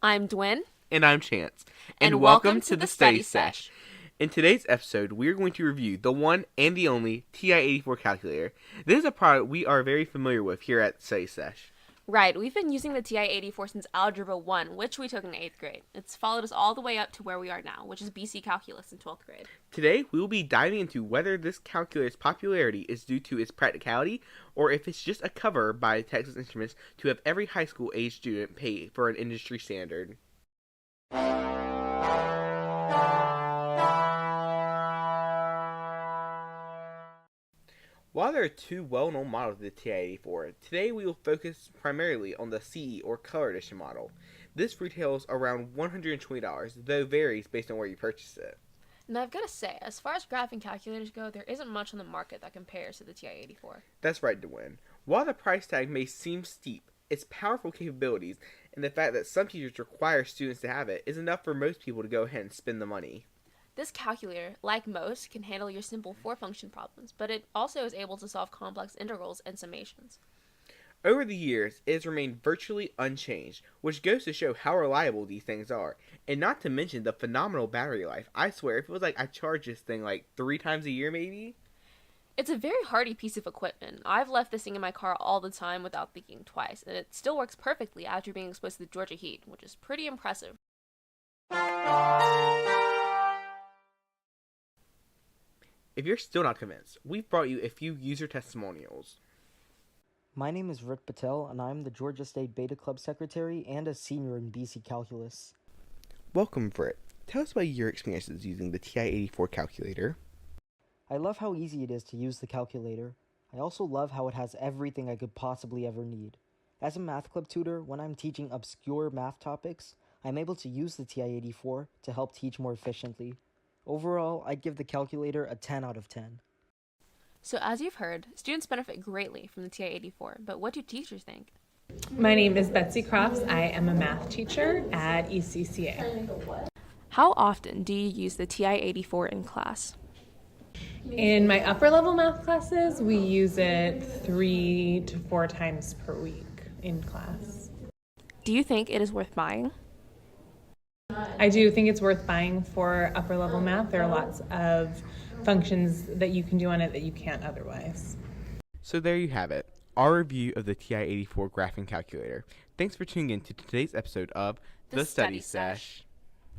I'm Duyen. And I'm Chance. And welcome to the Study Sesh. In today's episode, we are going to review the one and the only TI-84 calculator. This is a product we are very familiar with here at Study Sesh. Right, we've been using the TI-84 since Algebra 1, which we took in 8th grade. It's followed us all the way up to where we are now, which is BC Calculus in 12th grade. Today, we will be diving into whether this calculator's popularity is due to its practicality or if it's just a cover by Texas Instruments to have every high school age student pay for an industry standard. While there are two well-known models of the TI-84, today we will focus primarily on the CE or Color Edition model. This retails around $120, though varies based on where you purchase it. Now I've got to say, as far as graphing calculators go, there isn't much on the market that compares to the TI-84. That's right, Duyen. While the price tag may seem steep, its powerful capabilities and the fact that some teachers require students to have it is enough for most people to go ahead and spend the money. This calculator, like most, can handle your simple four-function problems, but it also is able to solve complex integrals and summations. Over the years, it has remained virtually unchanged, which goes to show how reliable these things are, and not to mention the phenomenal battery life. I swear, it feels like I charge this thing like 3 times a year maybe. It's a very hardy piece of equipment. I've left this thing in my car all the time without thinking twice, and it still works perfectly after being exposed to the Georgia heat, which is pretty impressive. If you're still not convinced, we've brought you a few user testimonials. My name is Rick Patel, and I'm the Georgia State Beta Club Secretary and a senior in BC Calculus. Welcome, Britt. Tell us about your experiences using the TI-84 calculator. I love how easy it is to use the calculator. I also love how it has everything I could possibly ever need. As a math club tutor, when I'm teaching obscure math topics, I'm able to use the TI-84 to help teach more efficiently. Overall, I'd give the calculator a 10 out of 10. So as you've heard, students benefit greatly from the TI-84, but what do teachers think? My name is Betsy Crofts. I am a math teacher at ECCA. How often do you use the TI-84 in class? In my upper level math classes, we use it 3 to 4 times per week in class. Do you think it is worth buying? I do think it's worth buying for upper level math. There are lots of functions that you can do on it that you can't otherwise. So there you have it, our review of the TI-84 graphing calculator. Thanks for tuning in to today's episode of The Study Sesh.